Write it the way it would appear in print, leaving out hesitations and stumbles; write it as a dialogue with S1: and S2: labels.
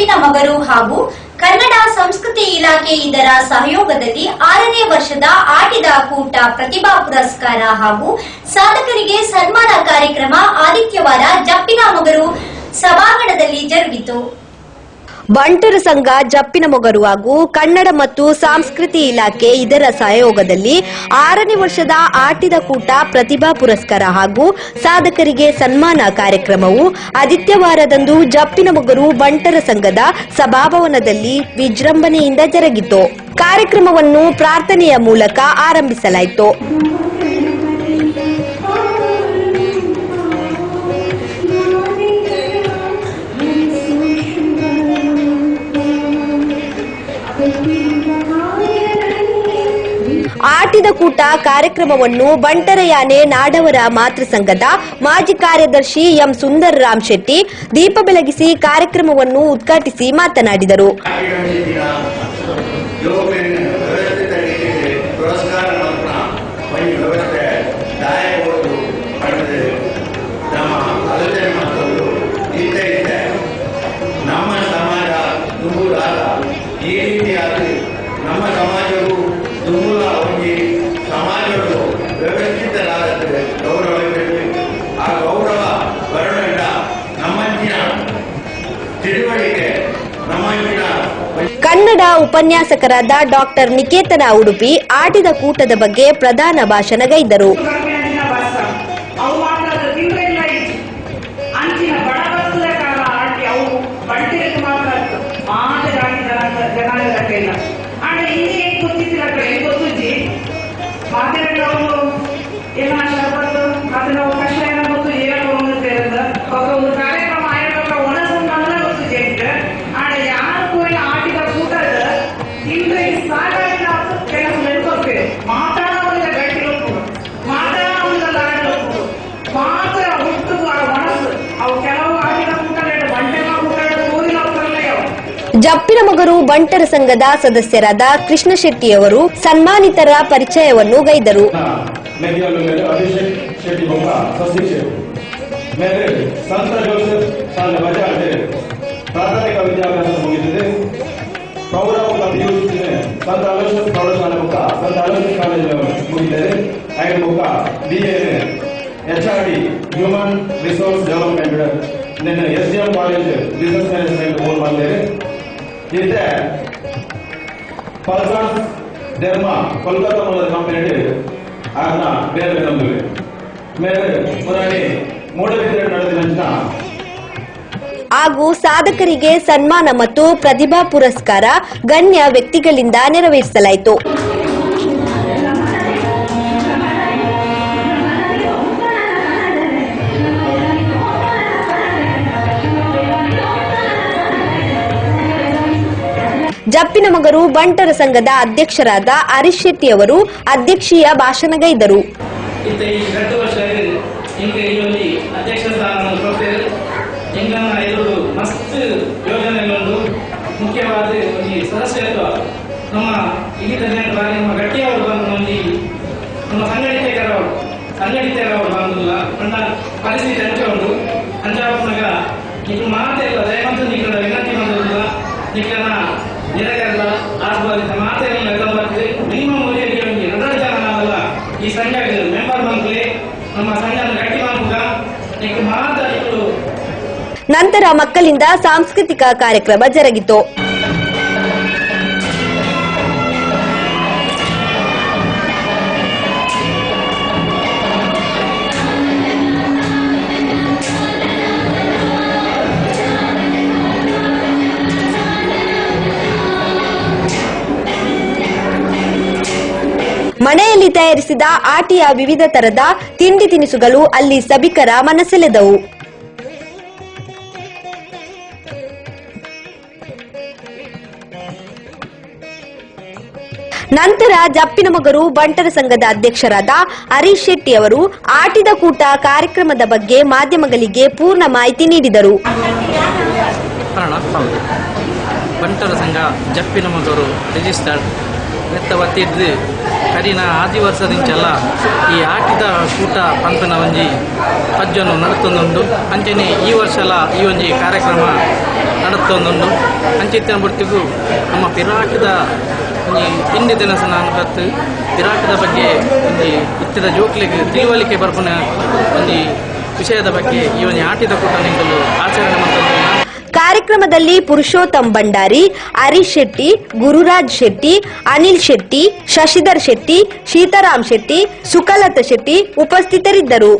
S1: ಜಪ್ಪಿನ ಮಗರು ಹಾಗೂ ಕನ್ನಡ ಸಂಸ್ಕೃತಿ ಇಲಾಖೆ ಇದರ ಸಹಯೋಗದಲ್ಲಿ 6ನೇ ವರ್ಷದ ಆಟಿದ ಕೂಟ ಪ್ರತಿಭಾ ಪುರಸ್ಕಾರ ಹಾಗೂ ಸಾಧಕರಿಗೆ ಸನ್ಮಾನ ಕಾರ್ಯಕ್ರಮ ಆದಿತ್ಯವಾರ ಜಪ್ಪಿನ ಮಗರು ಸಭಾಂಗಣದಲ್ಲಿ ಜರುಗಿತು.
S2: ಬಂಟರ ಸಂಘ ಜಪ್ಪಿನ ಮೊಗರು ಹಾಗೂ ಕನ್ನಡ ಮತ್ತು ಸಂಸ್ಕೃತಿ ಇಲಾಖೆ ಇದರ ಸಹಯೋಗದಲ್ಲಿ 6ನೇ ವರ್ಷದ ಆಟಿದ ಕೂಟ ಪ್ರತಿಭಾ ಪುರಸ್ಕಾರ ಹಾಗೂ ಸಾಧಕರಿಗೆ ಸನ್ಮಾನ ಕಾರ್ಯಕ್ರಮವು ಆದಿತ್ಯವಾರದಂದು ಜಪ್ಪಿನ ಮೊಗರು ಬಂಟರ ಸಂಘದ ಸಭಾಭವನದಲ್ಲಿ ವಿಜೃಂಭಣೆಯಿಂದ ಜರುಗಿತು. ಕಾರ್ಯಕ್ರಮವನ್ನು ಪ್ರಾರ್ಥನೆಯ ಮೂಲಕ ಆರಂಭಿಸಲಾಯಿತು. ಆಟಿದ ಕೂಟ ಕಾರ್ಯಕ್ರಮವನ್ನು ಬಂಟರ ಯಾನೆ ನಾಡವರ ಮಾತೃ ಸಂಘದ ಮಾಜಿ ಕಾರ್ಯದರ್ಶಿ ಎಂ ಸುಂದರರಾಮ್ ಶೆಟ್ಟಿ ದೀಪ ಬೆಳಗಿಸಿ ಕಾರ್ಯಕ್ರಮವನ್ನು ಉದ್ಘಾಟಿಸಿ ಮಾತನಾಡಿದರು.
S3: ನಮ್ಮ ಸಮಾಜವು ತುಂಬುಲ ಹೋಗಿ ಸಮಾಜವು ವ್ಯವಸ್ಥಿತರಾದ ಗೌರವಬೇಕು. ಆ ಗೌರವ ಬರೋಣ ನಮ್ಮಂಚಿನ ತಿಳುವಳಿಕೆ ನಮ್ಮಂಚಿನ.
S2: ಕನ್ನಡ ಉಪನ್ಯಾಸಕರಾದ ಡಾಕ್ಟರ್ ನಿಕೇತನ ಉಡುಪಿ ಆಟಿದ ಕೂಟದ ಬಗ್ಗೆ ಪ್ರಧಾನ ಭಾಷಣಗೈದರು. ಜಪ್ಪಿನ ಮೊಗರು ಬಂಟರ ಸಂಘದ ಸದಸ್ಯರಾದ ಕೃಷ್ಣ ಶೆಟ್ಟಿಯವರು ಸನ್ಮಾನಿತರ ಪರಿಚಯವನ್ನು ಗೈದರು.
S4: ಪ್ರಾಥಮಿಕ ವಿದ್ಯಾಭ್ಯಾಸ ಮುಗಿದಿದೆ. ಪ್ರೌಢ ಪಿಯುಸಿನೇ ಸಂತ ಅಲೋಷಿಯಸ್ ಪ್ರೌಢಶಾಲೆ ಮುಖ ಸಂತ ಅಲೋಷಿಯಸ್ ಕಾಲೇಜ್ ಮುಗಿದಿದೆ. ಐದು ಮುಖ BA HRD human resource development ನಿನ್ನ SDM ಕಾಲೇಜ್ ಬಿಸಿನೆಸ್ ಮ್ಯಾನೇಜ್ಮೆಂಟ್ ಮೂಲ ಮಾಡಿದೆ. ಇತ್ತೆ ಪರ್ಸನ್ಸ್ ಧರ್ಮ ಕೋಲ್ಕತ್ತಾ ಮೂಲದ ಕಂಪನಿ ಆದ್ನ ಬೇರೆ ಬೇರೆ ನಮ್ದಿವೆ ಮೇಲೆ ಪುರಾಣಿ ಮೂಡಬಿದ್ರೆ ನಡೆದಿನ
S2: ಹಾಗೂ ಸಾಧಕರಿಗೆ ಸನ್ಮಾನ ಮತ್ತು ಪ್ರತಿಭಾ ಪುರಸ್ಕಾರ ಗಣ್ಯ ವ್ಯಕ್ತಿಗಳಿಂದ ನೆರವೇರಿಸಲಾಯಿತು. ಜಪ್ಪಿನ ಮೊಗರು ಬಂಟರ ಸಂಘದ ಅಧ್ಯಕ್ಷರಾದ ಹರೀಶ್ ಶೆಟ್ಟಿ ಅವರು ಅಧ್ಯಕ್ಷೀಯ ಭಾಷಣಗೈದರು.
S5: ಮಸ್ತ್ ಯೋಜನೆಗಳು ಮುಖ್ಯವಾದ ಸದಸ್ಯತ್ವ ನಮ್ಮ ಇಡೀ ಬಾರಿ ನಮ್ಮ ಗಟ್ಟಿಯವರು ಬಂದು ನಮ್ಮ ಸಂಘಟಿತರವರು ಬಂದಿಲ್ಲ ನನ್ನ ಪರಿಸ್ಥಿತಿ ಹಂಚೋದು ಹಂಚಾಪನಾಗ ನೀವು ಮಾತೆಲ್ಲ ದಯವಂತ ನಿಖರ ವಿನಂತಿ ಬಂದಿಲ್ಲ ನಿಖರ ನಿರಗಲ್ಲ ಆಸ್ವಾದಿತ ಮಾತೆಲ್ಲ ಎಲ್ಲ ಬರ್ತದೆ. ನಿಮ್ಮ ಮೂಲೆಯಲ್ಲಿ 2 ಜನ ನಾವಲ್ಲ ಈ ಸಂಘ ಮೆಂಬರ್ ಬಂದ್ಲೆ ನಮ್ಮ ಸಂಘನ ಗಟ್ಟಿ ಮಾಡುವಾಗ ನೀವು ಮಾತಾಡಿಗಳು.
S2: ನಂತರ ಮಕ್ಕಳಿಂದ ಸಾಂಸ್ಕೃತಿಕ ಕಾರ್ಯಕ್ರಮ ಜರುಗಿತು. ಮನೆಯಲ್ಲಿ ತಯಾರಿಸಿದ ಆಟಿಯ ವಿವಿಧ ತರದ ತಿಂಡಿ ತಿನಿಸುಗಳು ಅಲ್ಲಿ ಸಭಿಕರ ಮನಸೆಳೆದವು. ನಂತರ ಜಪ್ಪಿನ ಮೊಗರು ಬಂಟರ ಸಂಘದ ಅಧ್ಯಕ್ಷರಾದ ಹರೀಶ್ ಶೆಟ್ಟಿ ಅವರು ಆಟಿದ ಕೂಟ ಕಾರ್ಯಕ್ರಮದ ಬಗ್ಗೆ ಮಾಧ್ಯಮಗಳಿಗೆ ಪೂರ್ಣ ಮಾಹಿತಿ ನೀಡಿದರು.
S6: ಬಂಟರ ಸಂಘ ಜಪ್ಪಿನ ಮೊಗರು ರಿಜಿಸ್ಟರ್ಡ್
S5: ಅರಿನ ಆದಿ ವರ್ಷದಿಂಚಲ್ಲ ಈ ಆಟಿದ ಕೂಟ ಪಂಪಿನ ಒಂಜಿ ಪಜ್ಜನ್ನು ನಡತೊಂದುಂಡು ಅಂಚನೆ ಈ ವರ್ಷಲ ಈ ಒಂಜಿ ಕಾರ್ಯಕ್ರಮ ನಡತೊಂದುಂಡು ಅಂಚಿತ್ತಿನ ಬುರ್ತಿಗೂ ನಮ್ಮ ಪಿರಾಟದ ಒಂಜಿ ತಿಂಡಿ ದಿನಸನ ಬತ್ತು ಪಿರಾಟದ ಬಗ್ಗೆ ಒಂದು ಇತ್ತಿದ ಜೋಕ್ಲಿಗೆ ತಿಳುವಳಿಕೆ ಬರ್ಪುನ ಒಂದು ವಿಷಯದ ಬಗ್ಗೆ ಈ ಒಂದು ಆಟಿದ ಕೂಟ ನಿಂತಲು ಆಚರಣೆ ಮಾಡ್ತಾರೆ.
S2: ಕಾರ್ಯಕ್ರಮದಲ್ಲಿ ಪುರುಷೋತ್ತಮ್ ಭಂಡಾರಿ, ಹರೀಶ್ ಶೆಟ್ಟಿ, ಗುರುರಾಜ್ ಶೆಟ್ಟಿ, ಅನಿಲ್ ಶೆಟ್ಟಿ, ಶಶಿಧರ್ ಶೆಟ್ಟಿ, ಸೀತಾರಾಮ್ ಶೆಟ್ಟಿ, ಸುಕಲತಾ ಶೆಟ್ಟಿ ಉಪಸ್ಥಿತರಿದ್ದರು.